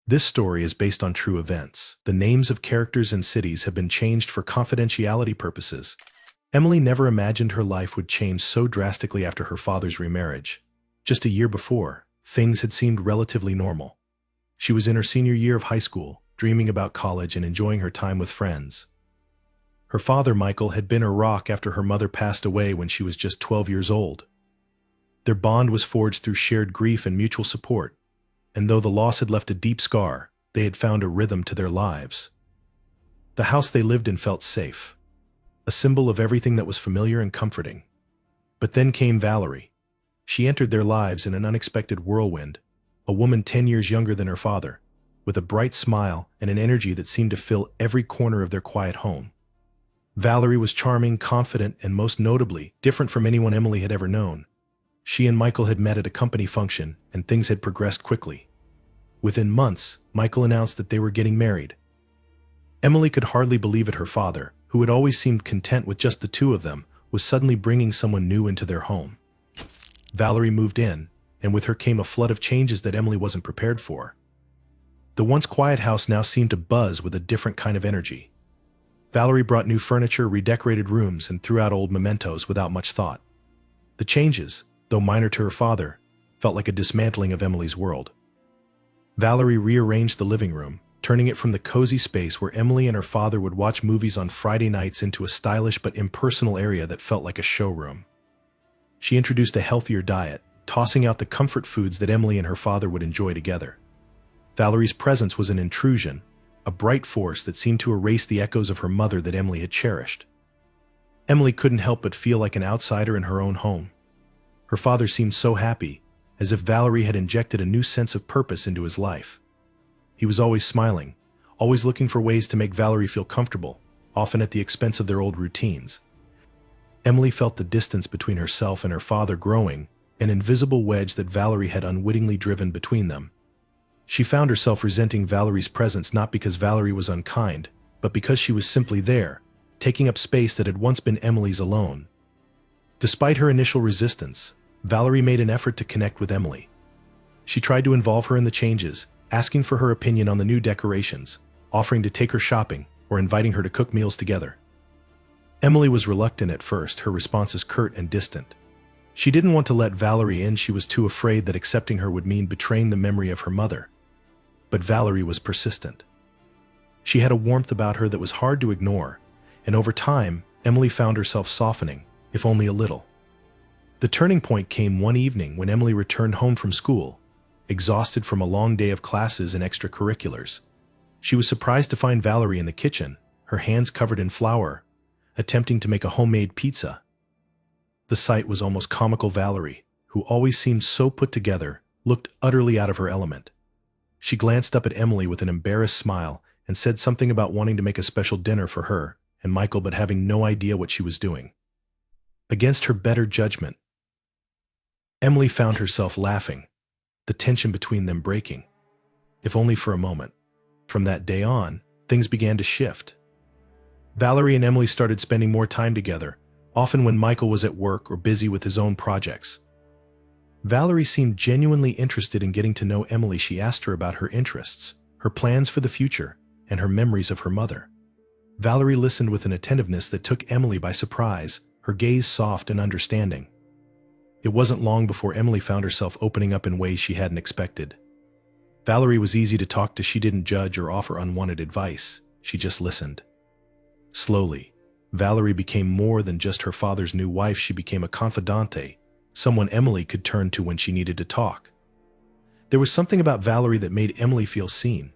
This story is based on true events. The names of characters and cities have been changed for confidentiality purposes. Emily never imagined her life would change so drastically after her father's remarriage. Just a year before, things had seemed relatively normal. She was in her senior year of high school, dreaming about college and enjoying her time with friends. Her father, Michael, had been her rock after her mother passed away when she was just 12 years old. Their bond was forged through shared grief and mutual support, and though the loss had left a deep scar, they had found a rhythm to their lives. The house they lived in felt safe, a symbol of everything that was familiar and comforting. But then came Valerie. She entered their lives in an unexpected whirlwind, a woman 10 years younger than her father, with a bright smile and an energy that seemed to fill every corner of their quiet home. Valerie was charming, confident, and most notably, different from anyone Emily had ever known. She and Michael had met at a company function, and things had progressed quickly. Within months, Michael announced that they were getting married. Emily could hardly believe it. Her father, who had always seemed content with just the two of them, was suddenly bringing someone new into their home. Valerie moved in, and with her came a flood of changes that Emily wasn't prepared for. The once quiet house now seemed to buzz with a different kind of energy. Valerie brought new furniture, redecorated rooms, and threw out old mementos without much thought. The changes, though minor to her father, felt like a dismantling of Emily's world. Valerie rearranged the living room, turning it from the cozy space where Emily and her father would watch movies on Friday nights into a stylish but impersonal area that felt like a showroom. She introduced a healthier diet, tossing out the comfort foods that Emily and her father would enjoy together. Valerie's presence was an intrusion, a bright force that seemed to erase the echoes of her mother that Emily had cherished. Emily couldn't help but feel like an outsider in her own home. Her father seemed so happy, as if Valerie had injected a new sense of purpose into his life. He was always smiling, always looking for ways to make Valerie feel comfortable, often at the expense of their old routines. Emily felt the distance between herself and her father growing, an invisible wedge that Valerie had unwittingly driven between them. She found herself resenting Valerie's presence not because Valerie was unkind, but because she was simply there, taking up space that had once been Emily's alone. Despite her initial resistance, Valerie made an effort to connect with Emily. She tried to involve her in the changes, asking for her opinion on the new decorations, offering to take her shopping, or inviting her to cook meals together. Emily was reluctant at first, her responses curt and distant. She didn't want to let Valerie in. She was too afraid that accepting her would mean betraying the memory of her mother. But Valerie was persistent. She had a warmth about her that was hard to ignore, and over time, Emily found herself softening, if only a little. The turning point came one evening when Emily returned home from school, exhausted from a long day of classes and extracurriculars. She was surprised to find Valerie in the kitchen, her hands covered in flour, attempting to make a homemade pizza. The sight was almost comical. Valerie, who always seemed so put together, looked utterly out of her element. She glanced up at Emily with an embarrassed smile and said something about wanting to make a special dinner for her and Michael but having no idea what she was doing. Against her better judgment, Emily found herself laughing, the tension between them breaking, if only for a moment. From that day on, things began to shift. Valerie and Emily started spending more time together, often when Michael was at work or busy with his own projects. Valerie seemed genuinely interested in getting to know Emily. She asked her about her interests, her plans for the future, and her memories of her mother. Valerie listened with an attentiveness that took Emily by surprise, her gaze soft and understanding. It wasn't long before Emily found herself opening up in ways she hadn't expected. Valerie was easy to talk to. She didn't judge or offer unwanted advice. She just listened. Slowly, Valerie became more than just her father's new wife. She became a confidante, someone Emily could turn to when she needed to talk. There was something about Valerie that made Emily feel seen,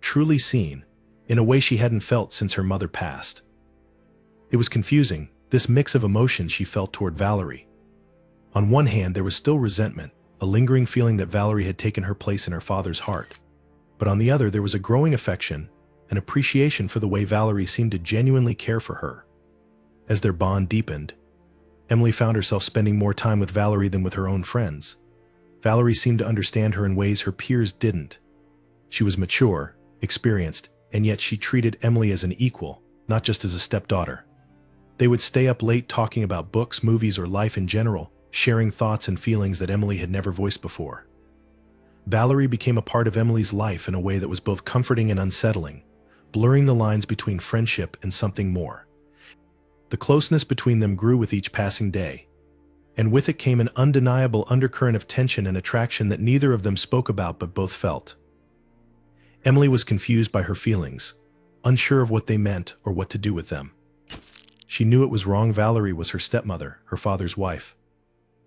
truly seen, in a way she hadn't felt since her mother passed. It was confusing, this mix of emotions she felt toward Valerie. On one hand, there was still resentment, a lingering feeling that Valerie had taken her place in her father's heart. But on the other, there was a growing affection, an appreciation for the way Valerie seemed to genuinely care for her. As their bond deepened, Emily found herself spending more time with Valerie than with her own friends. Valerie seemed to understand her in ways her peers didn't. She was mature, experienced, and yet she treated Emily as an equal, not just as a stepdaughter. They would stay up late talking about books, movies, or life in general, sharing thoughts and feelings that Emily had never voiced before. Valerie became a part of Emily's life in a way that was both comforting and unsettling, blurring the lines between friendship and something more. The closeness between them grew with each passing day, and with it came an undeniable undercurrent of tension and attraction that neither of them spoke about but both felt. Emily was confused by her feelings, unsure of what they meant or what to do with them. She knew it was wrong. Valerie was her stepmother, her father's wife.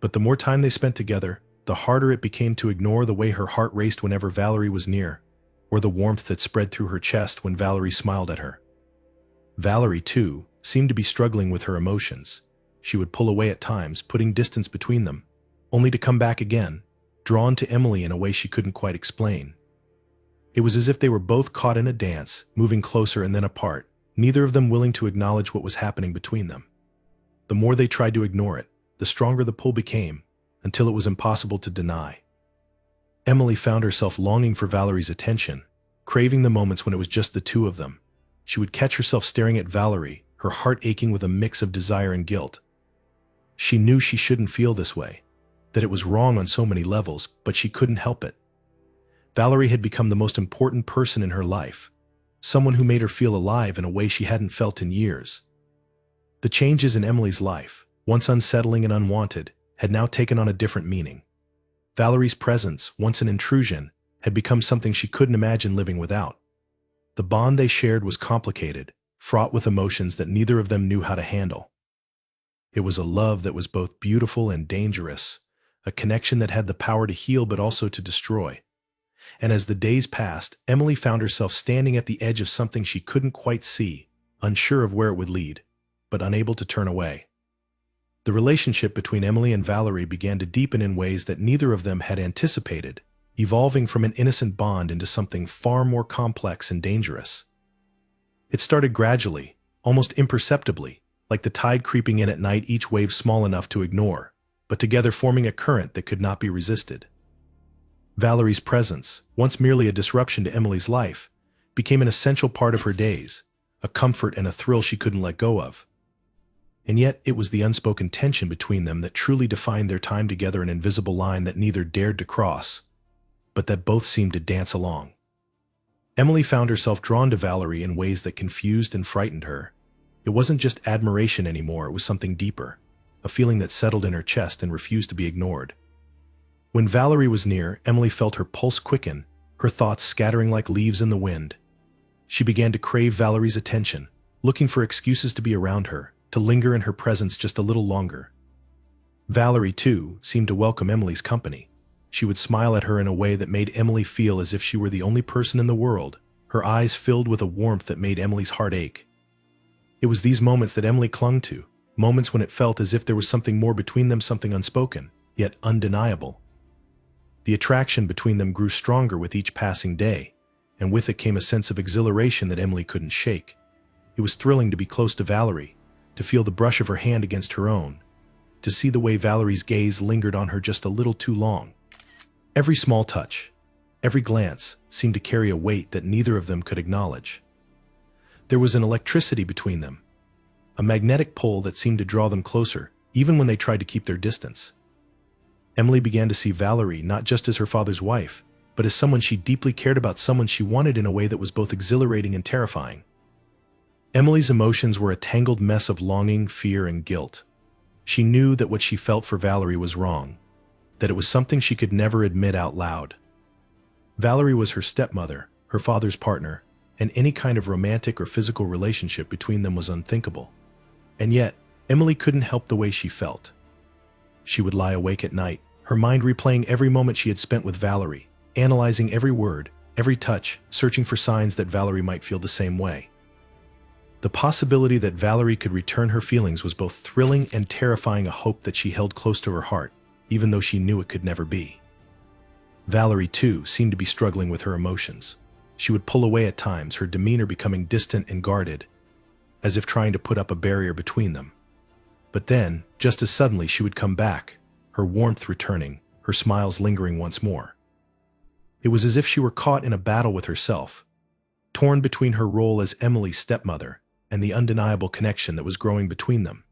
But the more time they spent together, the harder it became to ignore the way her heart raced whenever Valerie was near, or the warmth that spread through her chest when Valerie smiled at her. Valerie, too, seemed to be struggling with her emotions. She would pull away at times, putting distance between them, only to come back again, drawn to Emily in a way she couldn't quite explain. It was as if they were both caught in a dance, moving closer and then apart, neither of them willing to acknowledge what was happening between them. The more they tried to ignore it, the stronger the pull became, until it was impossible to deny. Emily found herself longing for Valerie's attention, craving the moments when it was just the two of them. She would catch herself staring at Valerie, her heart aching with a mix of desire and guilt. She knew she shouldn't feel this way, that it was wrong on so many levels, but she couldn't help it. Valerie had become the most important person in her life, someone who made her feel alive in a way she hadn't felt in years. The changes in Emily's life, once unsettling and unwanted, had now taken on a different meaning. Valerie's presence, once an intrusion, had become something she couldn't imagine living without. The bond they shared was complicated, fraught with emotions that neither of them knew how to handle. It was a love that was both beautiful and dangerous, a connection that had the power to heal but also to destroy. And as the days passed, Emily found herself standing at the edge of something she couldn't quite see, unsure of where it would lead, but unable to turn away. The relationship between Emily and Valerie began to deepen in ways that neither of them had anticipated, evolving from an innocent bond into something far more complex and dangerous. It started gradually, almost imperceptibly, like the tide creeping in at night, each wave small enough to ignore, but together forming a current that could not be resisted. Valerie's presence, once merely a disruption to Emily's life, became an essential part of her days, a comfort and a thrill she couldn't let go of. And yet it was the unspoken tension between them that truly defined their time together, an invisible line that neither dared to cross, but that both seemed to dance along. Emily found herself drawn to Valerie in ways that confused and frightened her. It wasn't just admiration anymore, it was something deeper, a feeling that settled in her chest and refused to be ignored. When Valerie was near, Emily felt her pulse quicken, her thoughts scattering like leaves in the wind. She began to crave Valerie's attention, looking for excuses to be around her, to linger in her presence just a little longer. Valerie, too, seemed to welcome Emily's company. She would smile at her in a way that made Emily feel as if she were the only person in the world, her eyes filled with a warmth that made Emily's heart ache. It was these moments that Emily clung to, moments when it felt as if there was something more between them, something unspoken, yet undeniable. The attraction between them grew stronger with each passing day, and with it came a sense of exhilaration that Emily couldn't shake. It was thrilling to be close to Valerie, to feel the brush of her hand against her own, to see the way Valerie's gaze lingered on her just a little too long. Every small touch, every glance seemed to carry a weight that neither of them could acknowledge. There was an electricity between them, a magnetic pull that seemed to draw them closer, even when they tried to keep their distance. Emily began to see Valerie not just as her father's wife, but as someone she deeply cared about, someone she wanted in a way that was both exhilarating and terrifying. Emily's emotions were a tangled mess of longing, fear, and guilt. She knew that what she felt for Valerie was wrong, that it was something she could never admit out loud. Valerie was her stepmother, her father's partner, and any kind of romantic or physical relationship between them was unthinkable. And yet, Emily couldn't help the way she felt. She would lie awake at night, her mind replaying every moment she had spent with Valerie, analyzing every word, every touch, searching for signs that Valerie might feel the same way. The possibility that Valerie could return her feelings was both thrilling and terrifying, a hope that she held close to her heart, even though she knew it could never be. Valerie, too, seemed to be struggling with her emotions. She would pull away at times, her demeanor becoming distant and guarded, as if trying to put up a barrier between them. But then, just as suddenly, she would come back, her warmth returning, her smiles lingering once more. It was as if she were caught in a battle with herself, torn between her role as Emily's stepmother and the undeniable connection that was growing between them.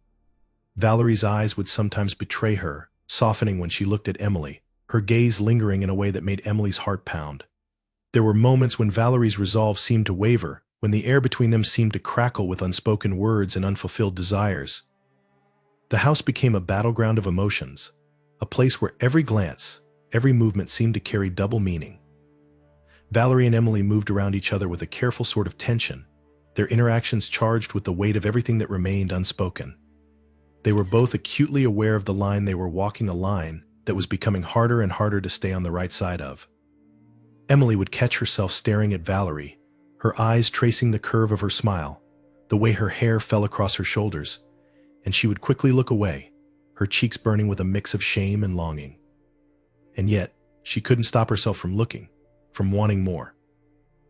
Valerie's eyes would sometimes betray her, softening when she looked at Emily, her gaze lingering in a way that made Emily's heart pound. There were moments when Valerie's resolve seemed to waver, when the air between them seemed to crackle with unspoken words and unfulfilled desires. The house became a battleground of emotions, a place where every glance, every movement seemed to carry double meaning. Valerie and Emily moved around each other with a careful sort of tension, their interactions charged with the weight of everything that remained unspoken. They were both acutely aware of the line they were walking, a line that was becoming harder and harder to stay on the right side of. Emily would catch herself staring at Valerie, her eyes tracing the curve of her smile, the way her hair fell across her shoulders, and she would quickly look away, her cheeks burning with a mix of shame and longing. And yet, she couldn't stop herself from looking, from wanting more.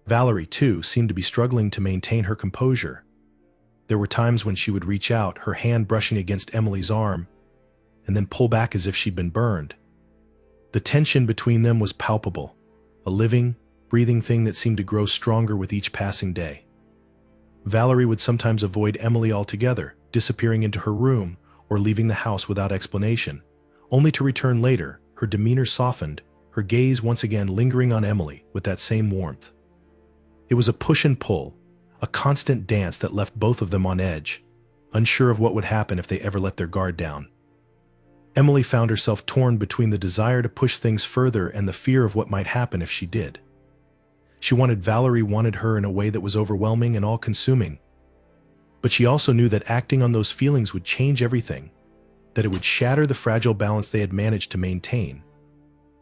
Valerie, too, seemed to be struggling to maintain her composure. There were times when she would reach out, her hand brushing against Emily's arm, and then pull back as if she'd been burned. The tension between them was palpable, a living, breathing thing that seemed to grow stronger with each passing day. Valerie would sometimes avoid Emily altogether, disappearing into her room or leaving the house without explanation, only to return later, her demeanor softened, her gaze once again lingering on Emily with that same warmth. It was a push and pull, a constant dance that left both of them on edge, unsure of what would happen if they ever let their guard down. Emily found herself torn between the desire to push things further and the fear of what might happen if she did. She wanted Valerie wanted her in a way that was overwhelming and all-consuming, but she also knew that acting on those feelings would change everything, that it would shatter the fragile balance they had managed to maintain.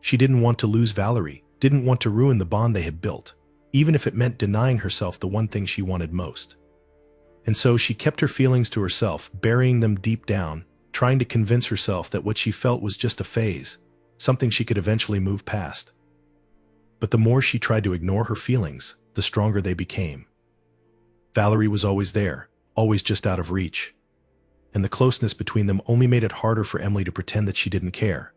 She didn't want to lose Valerie, didn't want to ruin the bond they had built, even if it meant denying herself the one thing she wanted most. And so she kept her feelings to herself, burying them deep down, trying to convince herself that what she felt was just a phase, something she could eventually move past. But the more she tried to ignore her feelings, the stronger they became. Valerie was always there, always just out of reach, and the closeness between them only made it harder for Emily to pretend that she didn't care.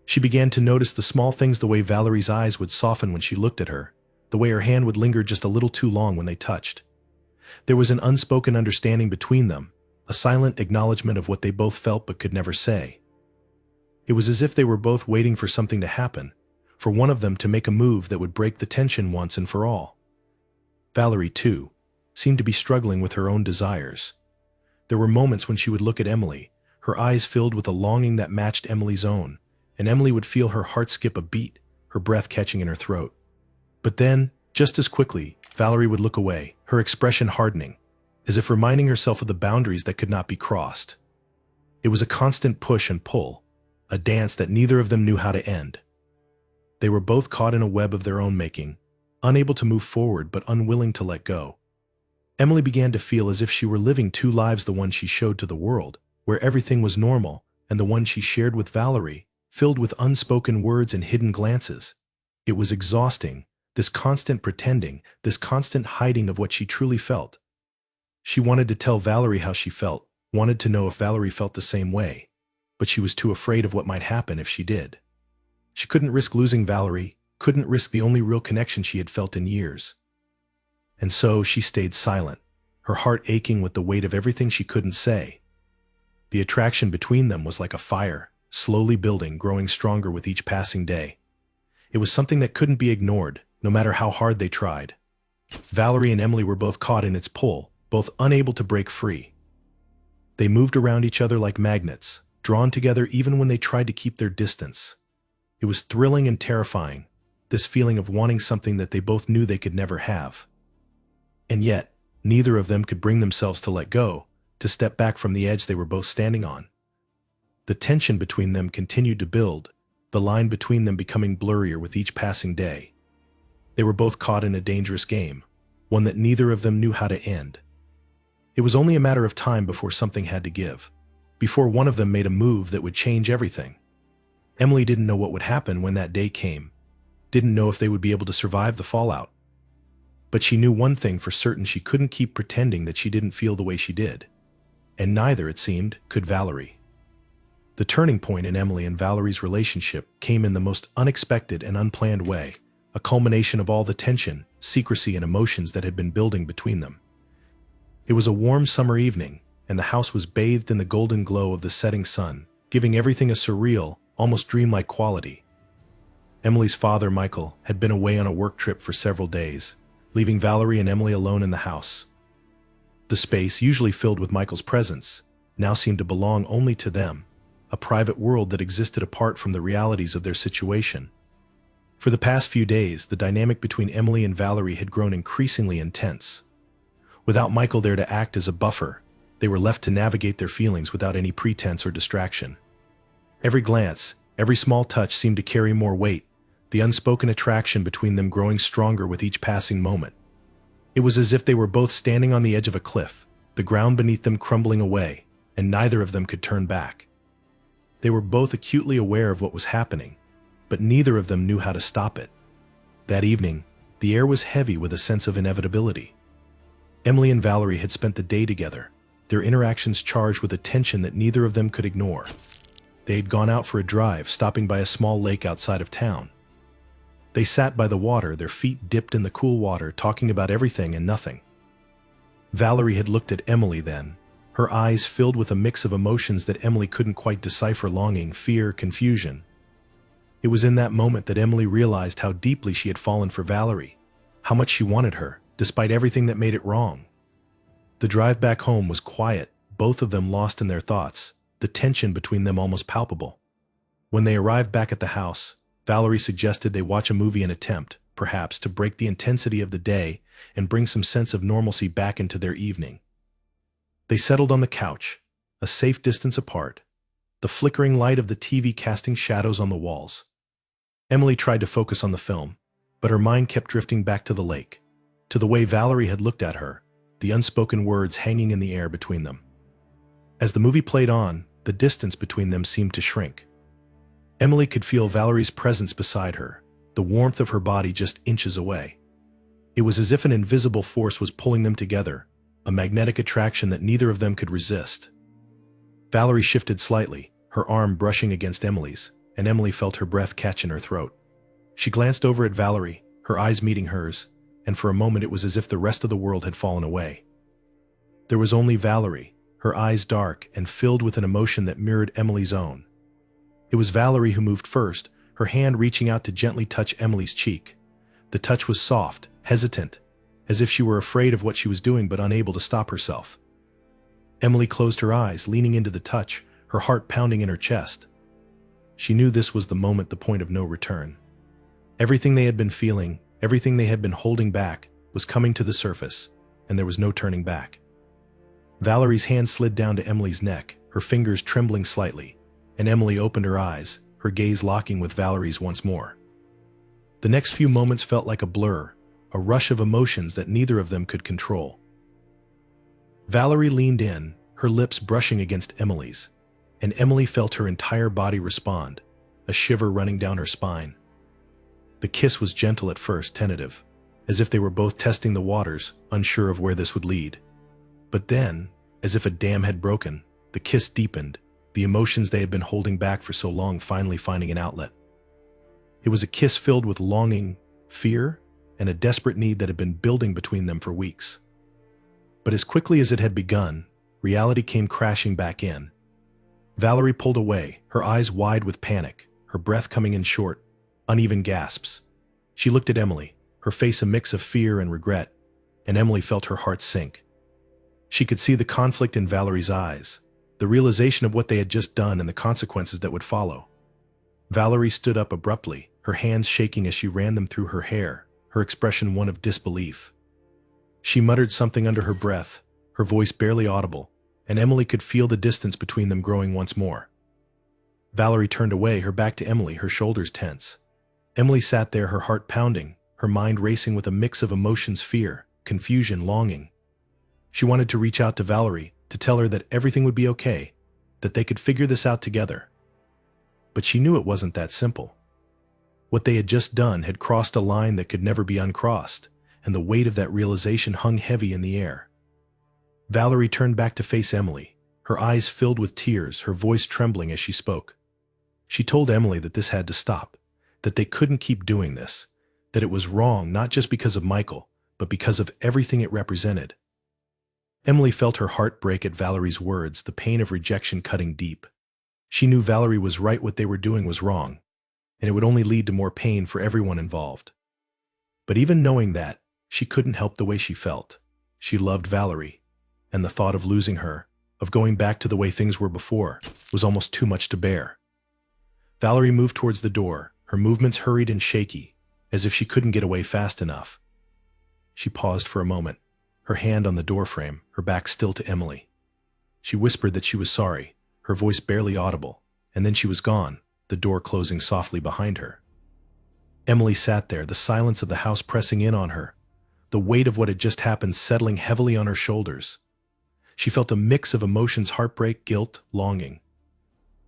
She began to notice the small things, the way Valerie's eyes would soften when she looked at her, the way her hand would linger just a little too long when they touched. There was an unspoken understanding between them, a silent acknowledgement of what they both felt but could never say. It was as if they were both waiting for something to happen, for one of them to make a move that would break the tension once and for all. Valerie, too, seemed to be struggling with her own desires. There were moments when she would look at Emily, her eyes filled with a longing that matched Emily's own, and Emily would feel her heart skip a beat, her breath catching in her throat. But then, just as quickly, Valerie would look away, her expression hardening, as if reminding herself of the boundaries that could not be crossed. It was a constant push and pull, a dance that neither of them knew how to end. They were both caught in a web of their own making, unable to move forward but unwilling to let go. Emily began to feel as if she were living two lives, the one she showed to the world, where everything was normal, and the one she shared with Valerie, filled with unspoken words and hidden glances. It was exhausting, this constant pretending, this constant hiding of what she truly felt. She wanted to tell Valerie how she felt, wanted to know if Valerie felt the same way, but she was too afraid of what might happen if she did. She couldn't risk losing Valerie, couldn't risk the only real connection she had felt in years. And so she stayed silent, her heart aching with the weight of everything she couldn't say. The attraction between them was like a fire, slowly building, growing stronger with each passing day. It was something that couldn't be ignored, no matter how hard they tried. Valerie and Emily were both caught in its pull, both unable to break free. They moved around each other like magnets, drawn together even when they tried to keep their distance. It was thrilling and terrifying, this feeling of wanting something that they both knew they could never have. And yet, neither of them could bring themselves to let go, to step back from the edge they were both standing on. The tension between them continued to build, the line between them becoming blurrier with each passing day. They were both caught in a dangerous game, one that neither of them knew how to end. It was only a matter of time before something had to give, before one of them made a move that would change everything. Emily didn't know what would happen when that day came, didn't know if they would be able to survive the fallout. But she knew one thing for certain: she couldn't keep pretending that she didn't feel the way she did. And neither, it seemed, could Valerie. The turning point in Emily and Valerie's relationship came in the most unexpected and unplanned way, a culmination of all the tension, secrecy, and emotions that had been building between them. It was a warm summer evening, and the house was bathed in the golden glow of the setting sun, giving everything a surreal, almost dreamlike quality. Emily's father, Michael, had been away on a work trip for several days, leaving Valerie and Emily alone in the house. The space, usually filled with Michael's presence, now seemed to belong only to them, a private world that existed apart from the realities of their situation. For the past few days, the dynamic between Emily and Valerie had grown increasingly intense. Without Michael there to act as a buffer, they were left to navigate their feelings without any pretense or distraction. Every glance, every small touch seemed to carry more weight, the unspoken attraction between them growing stronger with each passing moment. It was as if they were both standing on the edge of a cliff, the ground beneath them crumbling away, and neither of them could turn back. They were both acutely aware of what was happening, but neither of them knew how to stop it. That evening, the air was heavy with a sense of inevitability. Emily and Valerie had spent the day together, their interactions charged with a tension that neither of them could ignore. They had gone out for a drive, stopping by a small lake outside of town. They sat by the water, their feet dipped in the cool water, talking about everything and nothing. Valerie had looked at Emily then, her eyes filled with a mix of emotions that Emily couldn't quite decipher: longing, fear, confusion. It was in that moment that Emily realized how deeply she had fallen for Valerie, how much she wanted her, despite everything that made it wrong. The drive back home was quiet, both of them lost in their thoughts, the tension between them almost palpable. When they arrived back at the house, Valerie suggested they watch a movie, an attempt, perhaps, to break the intensity of the day and bring some sense of normalcy back into their evening. They settled on the couch, a safe distance apart, the flickering light of the TV casting shadows on the walls. Emily tried to focus on the film, but her mind kept drifting back to the lake, to the way Valerie had looked at her, the unspoken words hanging in the air between them. As the movie played on, the distance between them seemed to shrink. Emily could feel Valerie's presence beside her, the warmth of her body just inches away. It was as if an invisible force was pulling them together, a magnetic attraction that neither of them could resist. Valerie shifted slightly, her arm brushing against Emily's, and Emily felt her breath catch in her throat. She glanced over at Valerie, her eyes meeting hers, and for a moment it was as if the rest of the world had fallen away. There was only Valerie, her eyes dark and filled with an emotion that mirrored Emily's own. It was Valerie who moved first, her hand reaching out to gently touch Emily's cheek. The touch was soft, hesitant, as if she were afraid of what she was doing but unable to stop herself. Emily closed her eyes, leaning into the touch, her heart pounding in her chest. She knew this was the moment, the point of no return. Everything they had been feeling, everything they had been holding back, was coming to the surface, and there was no turning back. Valerie's hand slid down to Emily's neck, her fingers trembling slightly, and Emily opened her eyes, her gaze locking with Valerie's once more. The next few moments felt like a blur, a rush of emotions that neither of them could control. Valerie leaned in, her lips brushing against Emily's, and Emily felt her entire body respond, a shiver running down her spine. The kiss was gentle at first, tentative, as if they were both testing the waters, unsure of where this would lead. But then, as if a dam had broken, the kiss deepened, the emotions they had been holding back for so long finally finding an outlet. It was a kiss filled with longing, fear, and a desperate need that had been building between them for weeks. But as quickly as it had begun, reality came crashing back in. Valerie pulled away, her eyes wide with panic, her breath coming in short, uneven gasps. She looked at Emily, her face a mix of fear and regret, and Emily felt her heart sink. She could see the conflict in Valerie's eyes, the realization of what they had just done and the consequences that would follow. Valerie stood up abruptly, her hands shaking as she ran them through her hair, her expression one of disbelief. She muttered something under her breath, her voice barely audible, and Emily could feel the distance between them growing once more. Valerie turned away, her back to Emily, her shoulders tense. Emily sat there, her heart pounding, her mind racing with a mix of emotions: fear, confusion, longing. She wanted to reach out to Valerie, to tell her that everything would be okay, that they could figure this out together. But she knew it wasn't that simple. What they had just done had crossed a line that could never be uncrossed, and the weight of that realization hung heavy in the air. Valerie turned back to face Emily, her eyes filled with tears, her voice trembling as she spoke. She told Emily that this had to stop, that they couldn't keep doing this, that it was wrong not just because of Michael, but because of everything it represented. Emily felt her heart break at Valerie's words, the pain of rejection cutting deep. She knew Valerie was right, what they were doing was wrong, and it would only lead to more pain for everyone involved. But even knowing that, she couldn't help the way she felt. She loved Valerie, and the thought of losing her, of going back to the way things were before, was almost too much to bear. Valerie moved towards the door, her movements hurried and shaky, as if she couldn't get away fast enough. She paused for a moment, her hand on the doorframe, her back still to Emily. She whispered that she was sorry, her voice barely audible, and then she was gone, the door closing softly behind her. Emily sat there, the silence of the house pressing in on her, the weight of what had just happened settling heavily on her shoulders. She felt a mix of emotions: heartbreak, guilt, longing.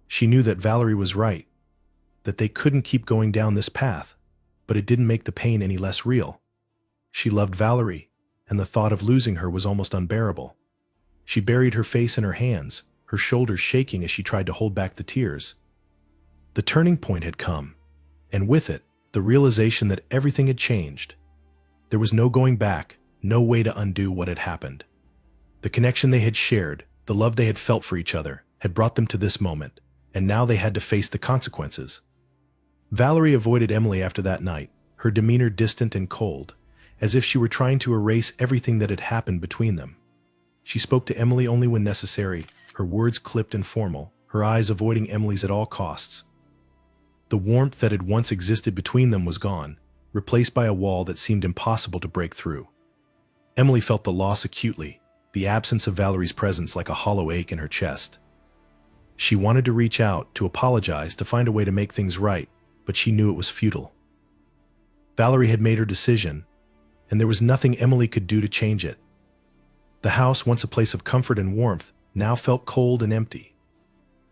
She knew that Valerie was right, that they couldn't keep going down this path, but it didn't make the pain any less real. She loved Valerie, and the thought of losing her was almost unbearable. She buried her face in her hands, her shoulders shaking as she tried to hold back the tears. The turning point had come, and with it, the realization that everything had changed. There was no going back, no way to undo what had happened. The connection they had shared, the love they had felt for each other, had brought them to this moment, and now they had to face the consequences. Valerie avoided Emily after that night, her demeanor distant and cold, as if she were trying to erase everything that had happened between them. She spoke to Emily only when necessary, her words clipped and formal, her eyes avoiding Emily's at all costs. The warmth that had once existed between them was gone, replaced by a wall that seemed impossible to break through. Emily felt the loss acutely, the absence of Valerie's presence like a hollow ache in her chest. She wanted to reach out, to apologize, to find a way to make things right, but she knew it was futile. Valerie had made her decision, and there was nothing Emily could do to change it. The house, once a place of comfort and warmth, now felt cold and empty.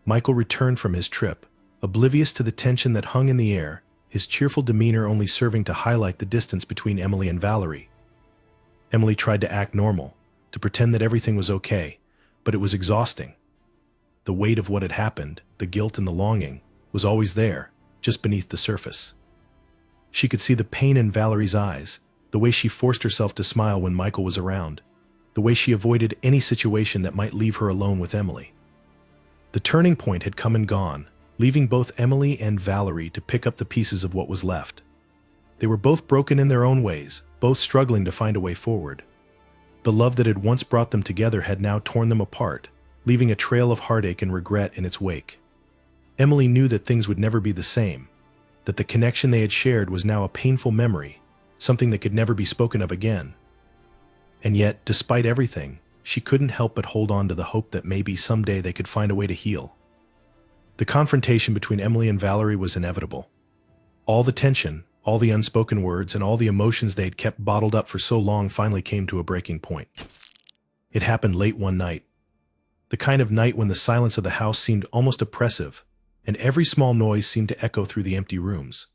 Michael returned from his trip, oblivious to the tension that hung in the air, his cheerful demeanor only serving to highlight the distance between Emily and Valerie. Emily tried to act normal, to pretend that everything was okay, but it was exhausting. The weight of what had happened, the guilt and the longing, was always there, just beneath the surface. She could see the pain in Valerie's eyes, the way she forced herself to smile when Michael was around, the way she avoided any situation that might leave her alone with Emily. The turning point had come and gone, leaving both Emily and Valerie to pick up the pieces of what was left. They were both broken in their own ways, both struggling to find a way forward. The love that had once brought them together had now torn them apart, leaving a trail of heartache and regret in its wake. Emily knew that things would never be the same, that the connection they had shared was now a painful memory, something that could never be spoken of again. And yet, despite everything, she couldn't help but hold on to the hope that maybe someday they could find a way to heal. The confrontation between Emily and Valerie was inevitable. All the tension, all the unspoken words, and all the emotions they had kept bottled up for so long finally came to a breaking point. It happened late one night. The kind of night when the silence of the house seemed almost oppressive, and every small noise seemed to echo through the empty rooms.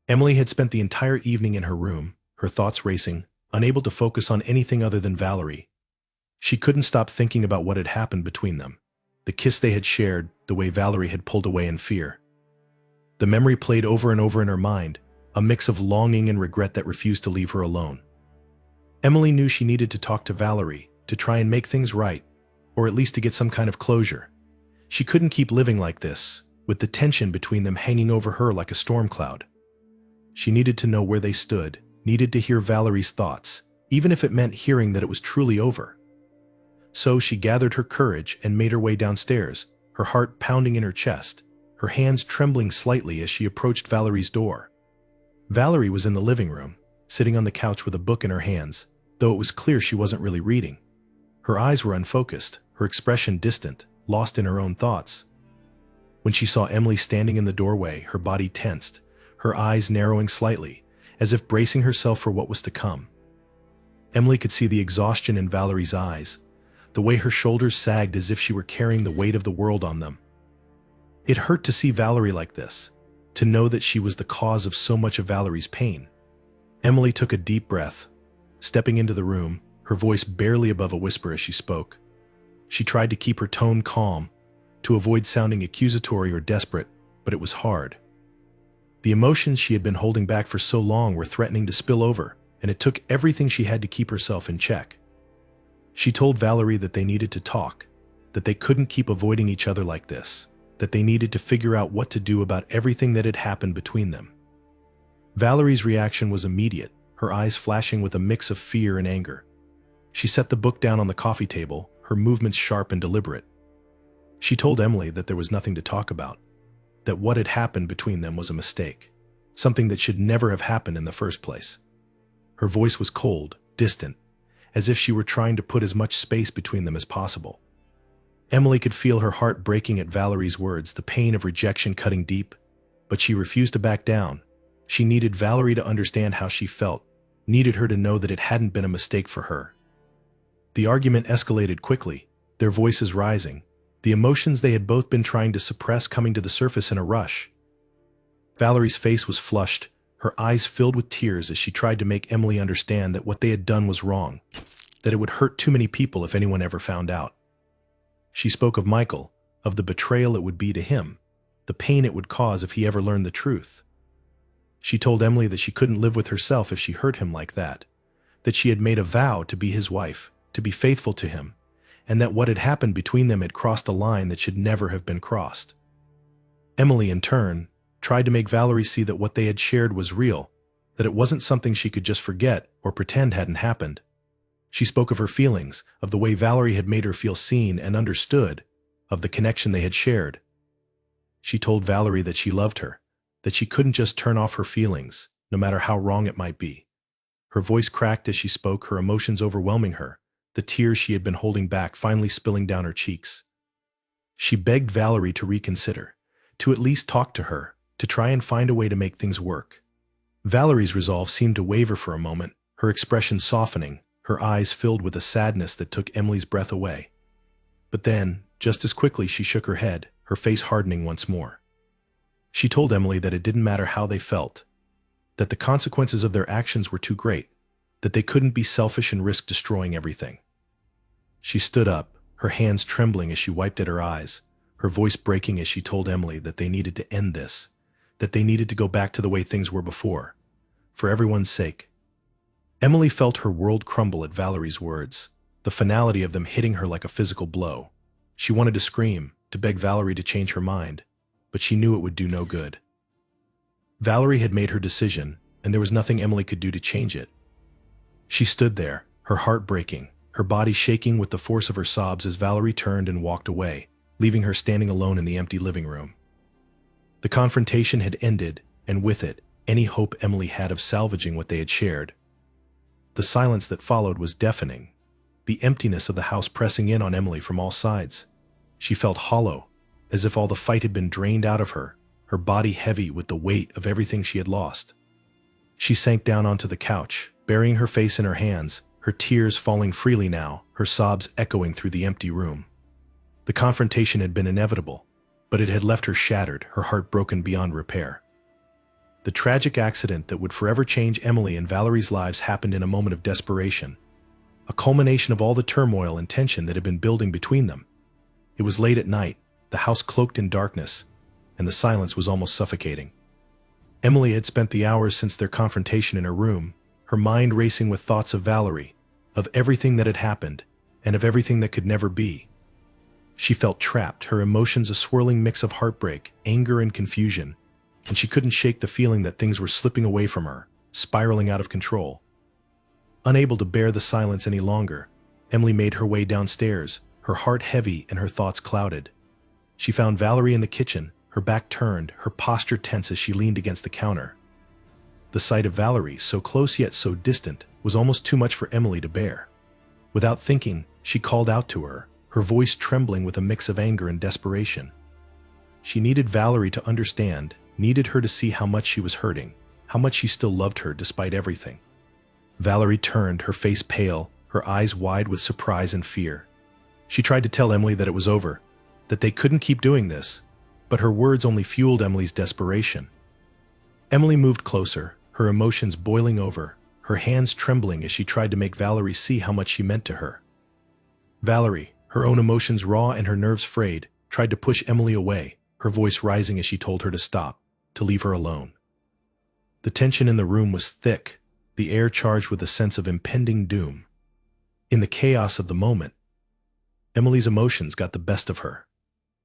Emily had spent the entire evening in her room, her thoughts racing, unable to focus on anything other than Valerie. She couldn't stop thinking about what had happened between them, the kiss they had shared, the way Valerie had pulled away in fear. The memory played over and over in her mind, a mix of longing and regret that refused to leave her alone. Emily knew she needed to talk to Valerie, to try and make things right, or at least to get some kind of closure. She couldn't keep living like this, with the tension between them hanging over her like a storm cloud. She needed to know where they stood, needed to hear Valerie's thoughts, even if it meant hearing that it was truly over. So she gathered her courage and made her way downstairs, her heart pounding in her chest, her hands trembling slightly as she approached Valerie's door. Valerie was in the living room, sitting on the couch with a book in her hands, though it was clear she wasn't really reading. Her eyes were unfocused, her expression distant, lost in her own thoughts. When she saw Emily standing in the doorway, her body tensed, her eyes narrowing slightly, as if bracing herself for what was to come. Emily could see the exhaustion in Valerie's eyes, the way her shoulders sagged as if she were carrying the weight of the world on them. It hurt to see Valerie like this, to know that she was the cause of so much of Valerie's pain. Emily took a deep breath, stepping into the room, her voice barely above a whisper as she spoke. She tried to keep her tone calm, to avoid sounding accusatory or desperate, but it was hard. The emotions she had been holding back for so long were threatening to spill over, and it took everything she had to keep herself in check. She told Valerie that they needed to talk, that they couldn't keep avoiding each other like this. that they needed to figure out what to do about everything that had happened between them. Valerie's reaction was immediate, her eyes flashing with a mix of fear and anger. She set the book down on the coffee table, her movements sharp and deliberate. She told Emily that there was nothing to talk about, that what had happened between them was a mistake, something that should never have happened in the first place. Her voice was cold, distant, as if she were trying to put as much space between them as possible. Emily could feel her heart breaking at Valerie's words, the pain of rejection cutting deep, but she refused to back down. She needed Valerie to understand how she felt, needed her to know that it hadn't been a mistake for her. The argument escalated quickly, their voices rising, the emotions they had both been trying to suppress coming to the surface in a rush. Valerie's face was flushed, her eyes filled with tears as she tried to make Emily understand that what they had done was wrong, that it would hurt too many people if anyone ever found out. She spoke of Michael, of the betrayal it would be to him, the pain it would cause if he ever learned the truth. She told Emily that she couldn't live with herself if she hurt him like that she had made a vow to be his wife, to be faithful to him, and that what had happened between them had crossed a line that should never have been crossed. Emily, in turn, tried to make Valerie see that what they had shared was real, that it wasn't something she could just forget or pretend hadn't happened. She spoke of her feelings, of the way Valerie had made her feel seen and understood, of the connection they had shared. She told Valerie that she loved her, that she couldn't just turn off her feelings, no matter how wrong it might be. Her voice cracked as she spoke, her emotions overwhelming her, the tears she had been holding back finally spilling down her cheeks. She begged Valerie to reconsider, to at least talk to her, to try and find a way to make things work. Valerie's resolve seemed to waver for a moment, her expression softening, her eyes filled with a sadness that took Emily's breath away. But then, just as quickly, she shook her head, her face hardening once more. She told Emily that it didn't matter how they felt, that the consequences of their actions were too great, that they couldn't be selfish and risk destroying everything. She stood up, her hands trembling as she wiped at her eyes, her voice breaking as she told Emily that they needed to end this, that they needed to go back to the way things were before, for everyone's sake. Emily felt her world crumble at Valerie's words, the finality of them hitting her like a physical blow. She wanted to scream, to beg Valerie to change her mind, but she knew it would do no good. Valerie had made her decision, and there was nothing Emily could do to change it. She stood there, her heart breaking, her body shaking with the force of her sobs as Valerie turned and walked away, leaving her standing alone in the empty living room. The confrontation had ended, and with it, any hope Emily had of salvaging what they had shared. The silence that followed was deafening, the emptiness of the house pressing in on Emily from all sides. She felt hollow, as if all the fight had been drained out of her, her body heavy with the weight of everything she had lost. She sank down onto the couch, burying her face in her hands, her tears falling freely now, her sobs echoing through the empty room. The confrontation had been inevitable, but it had left her shattered, her heart broken beyond repair. The tragic accident that would forever change Emily and Valerie's lives happened in a moment of desperation, a culmination of all the turmoil and tension that had been building between them. It was late at night, the house cloaked in darkness, and the silence was almost suffocating. Emily had spent the hours since their confrontation in her room, her mind racing with thoughts of Valerie, of everything that had happened, and of everything that could never be. She felt trapped, her emotions a swirling mix of heartbreak, anger, and confusion, and she couldn't shake the feeling that things were slipping away from her, spiraling out of control. Unable to bear the silence any longer, Emily made her way downstairs, her heart heavy and her thoughts clouded. She found Valerie in the kitchen, her back turned, her posture tense as she leaned against the counter. The sight of Valerie, so close yet so distant, was almost too much for Emily to bear. Without thinking, she called out to her, her voice trembling with a mix of anger and desperation. She needed Valerie to understand, needed her to see how much she was hurting, how much she still loved her despite everything. Valerie turned, her face pale, her eyes wide with surprise and fear. She tried to tell Emily that it was over, that they couldn't keep doing this, but her words only fueled Emily's desperation. Emily moved closer, her emotions boiling over, her hands trembling as she tried to make Valerie see how much she meant to her. Valerie, her own emotions raw and her nerves frayed, tried to push Emily away, her voice rising as she told her to stop, to leave her alone. The tension in the room was thick, the air charged with a sense of impending doom. In the chaos of the moment, Emily's emotions got the best of her.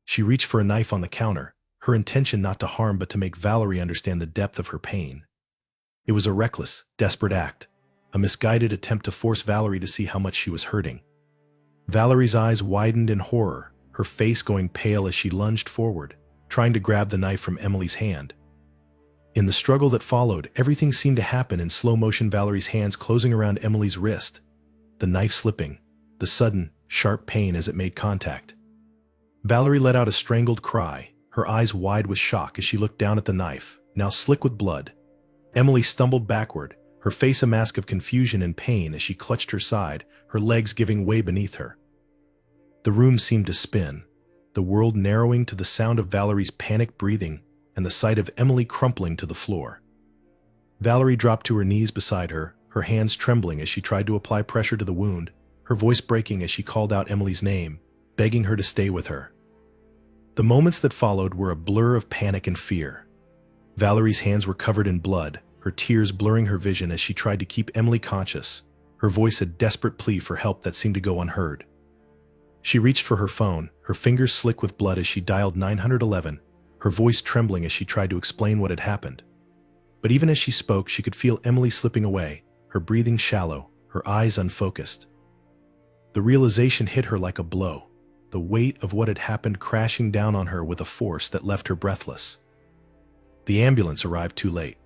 She reached for a knife on the counter, her intention not to harm but to make Valerie understand the depth of her pain. It was a reckless, desperate act, a misguided attempt to force Valerie to see how much she was hurting. Valerie's eyes widened in horror, her face going pale as she lunged forward, trying to grab the knife from Emily's hand. In the struggle that followed, everything seemed to happen in slow motion. Valerie's hands closing around Emily's wrist, the knife slipping, the sudden, sharp pain as it made contact. Valerie let out a strangled cry, her eyes wide with shock as she looked down at the knife, now slick with blood. Emily stumbled backward, her face a mask of confusion and pain as she clutched her side, her legs giving way beneath her. The room seemed to spin, the world narrowing to the sound of Valerie's panicked breathing and the sight of Emily crumpling to the floor. Valerie dropped to her knees beside her, her hands trembling as she tried to apply pressure to the wound, her voice breaking as she called out Emily's name, begging her to stay with her. The moments that followed were a blur of panic and fear. Valerie's hands were covered in blood, her tears blurring her vision as she tried to keep Emily conscious, her voice a desperate plea for help that seemed to go unheard. She reached for her phone, her fingers slick with blood as she dialed 911, her voice trembling as she tried to explain what had happened. But even as she spoke, she could feel Emily slipping away, her breathing shallow, her eyes unfocused. The realization hit her like a blow, the weight of what had happened crashing down on her with a force that left her breathless. The ambulance arrived too late.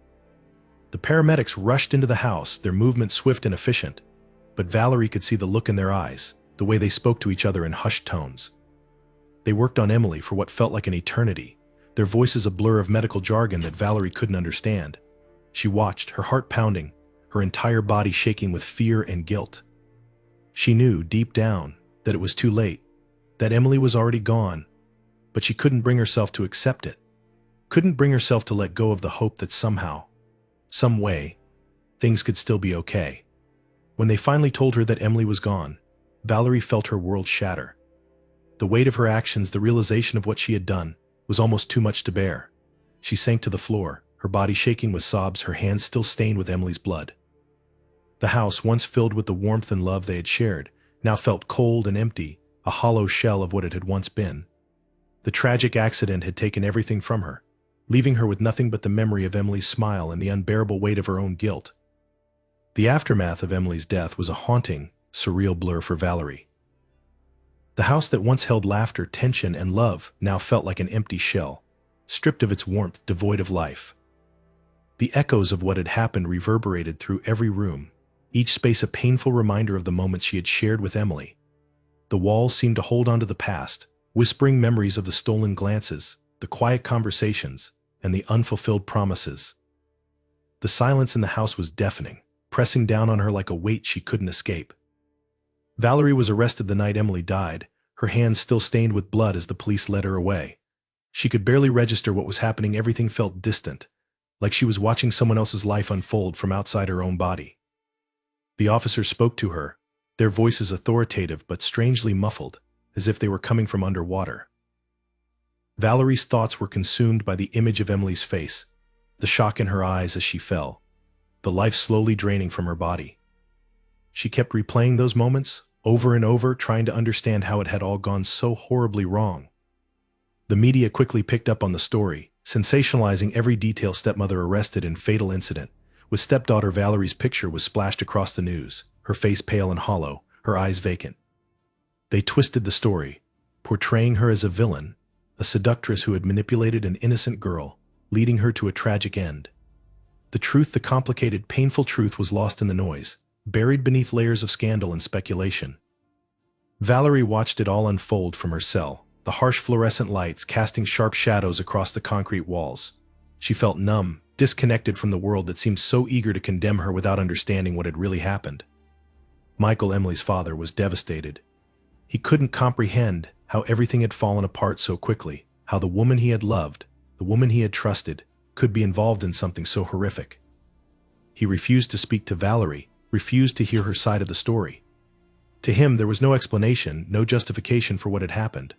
The paramedics rushed into the house, their movements swift and efficient, but Valerie could see the look in their eyes, the way they spoke to each other in hushed tones. They worked on Emily for what felt like an eternity, their voices a blur of medical jargon that Valerie couldn't understand. She watched, her heart pounding, her entire body shaking with fear and guilt. She knew, deep down, that it was too late, that Emily was already gone, but she couldn't bring herself to accept it, couldn't bring herself to let go of the hope that somehow, some way, things could still be okay. When they finally told her that Emily was gone, Valerie felt her world shatter. The weight of her actions, the realization of what she had done, was almost too much to bear. She sank to the floor, her body shaking with sobs, her hands still stained with Emily's blood. The house, once filled with the warmth and love they had shared, now felt cold and empty, a hollow shell of what it had once been. The tragic accident had taken everything from her, leaving her with nothing but the memory of Emily's smile and the unbearable weight of her own guilt. The aftermath of Emily's death was a haunting, surreal blur for Valerie. The house that once held laughter, tension, and love now felt like an empty shell, stripped of its warmth, devoid of life. The echoes of what had happened reverberated through every room, each space a painful reminder of the moments she had shared with Emily. The walls seemed to hold on to the past, whispering memories of the stolen glances, the quiet conversations, and the unfulfilled promises. The silence in the house was deafening, pressing down on her like a weight she couldn't escape. Valerie was arrested the night Emily died, her hands still stained with blood as the police led her away. She could barely register what was happening. Everything felt distant, like she was watching someone else's life unfold from outside her own body. The officers spoke to her, their voices authoritative but strangely muffled, as if they were coming from underwater. Valerie's thoughts were consumed by the image of Emily's face, the shock in her eyes as she fell, the life slowly draining from her body. She kept replaying those moments, over and over, trying to understand how it had all gone so horribly wrong. The media quickly picked up on the story, sensationalizing every detail. Stepmother arrested in fatal incident, with stepdaughter Valerie's picture was splashed across the news, her face pale and hollow, her eyes vacant. They twisted the story, portraying her as a villain, a seductress who had manipulated an innocent girl, leading her to a tragic end. The truth, the complicated, painful truth, was lost in the noise, buried beneath layers of scandal and speculation. Valerie watched it all unfold from her cell, the harsh fluorescent lights casting sharp shadows across the concrete walls. She felt numb, disconnected from the world that seemed so eager to condemn her without understanding what had really happened. Michael, Emily's father, was devastated. He couldn't comprehend how everything had fallen apart so quickly, how the woman he had loved, the woman he had trusted, could be involved in something so horrific. He refused to speak to Valerie, refused to hear her side of the story. To him, there was no explanation, no justification for what had happened.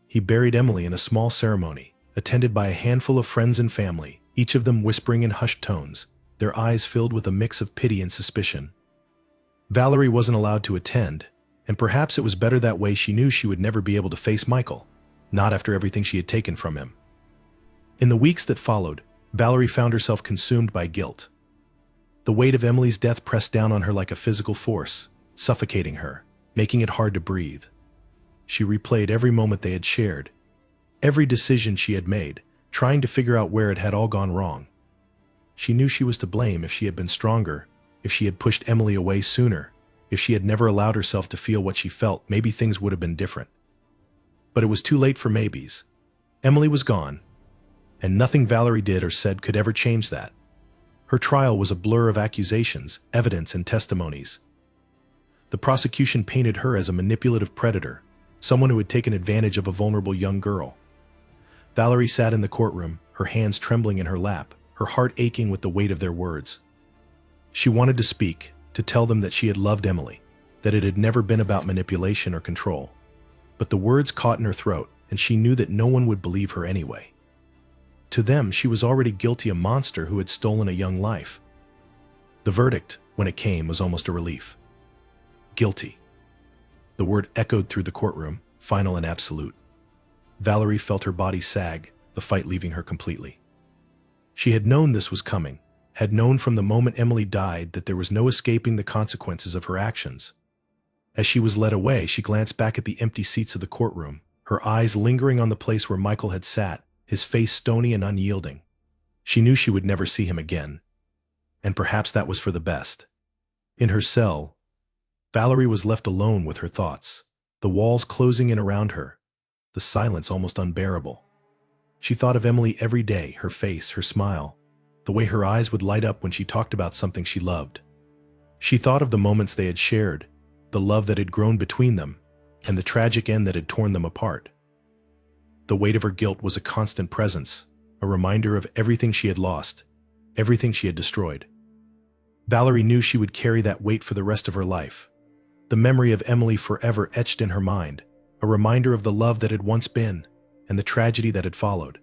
He buried Emily in a small ceremony, attended by a handful of friends and family, each of them whispering in hushed tones, their eyes filled with a mix of pity and suspicion. Valerie wasn't allowed to attend, and perhaps it was better that way. She knew she would never be able to face Michael, not after everything she had taken from him. In the weeks that followed, Valerie found herself consumed by guilt. The weight of Emily's death pressed down on her like a physical force, suffocating her, making it hard to breathe. She replayed every moment they had shared, every decision she had made, trying to figure out where it had all gone wrong. She knew she was to blame if she had been stronger, if she had pushed Emily away sooner, if she had never allowed herself to feel what she felt, maybe things would have been different. But it was too late for maybes. Emily was gone, and nothing Valerie did or said could ever change that. Her trial was a blur of accusations, evidence, and testimonies. The prosecution painted her as a manipulative predator, someone who had taken advantage of a vulnerable young girl. Valerie sat in the courtroom, her hands trembling in her lap, her heart aching with the weight of their words. She wanted to speak, to tell them that she had loved Emily, that it had never been about manipulation or control. But the words caught in her throat, and she knew that no one would believe her anyway. To them, she was already guilty, a monster who had stolen a young life. The verdict, when it came, was almost a relief. Guilty. The word echoed through the courtroom, final and absolute. Valerie felt her body sag, the fight leaving her completely. She had known this was coming, had known from the moment Emily died that there was no escaping the consequences of her actions. As she was led away, she glanced back at the empty seats of the courtroom, her eyes lingering on the place where Michael had sat, his face stony and unyielding. She knew she would never see him again, and perhaps that was for the best. In her cell, Valerie was left alone with her thoughts, the walls closing in around her, the silence almost unbearable. She thought of Emily every day, her face, her smile, the way her eyes would light up when she talked about something she loved. She thought of the moments they had shared, the love that had grown between them, and the tragic end that had torn them apart. The weight of her guilt was a constant presence, a reminder of everything she had lost, everything she had destroyed. Valerie knew she would carry that weight for the rest of her life. The memory of Emily forever etched in her mind, a reminder of the love that had once been, and the tragedy that had followed.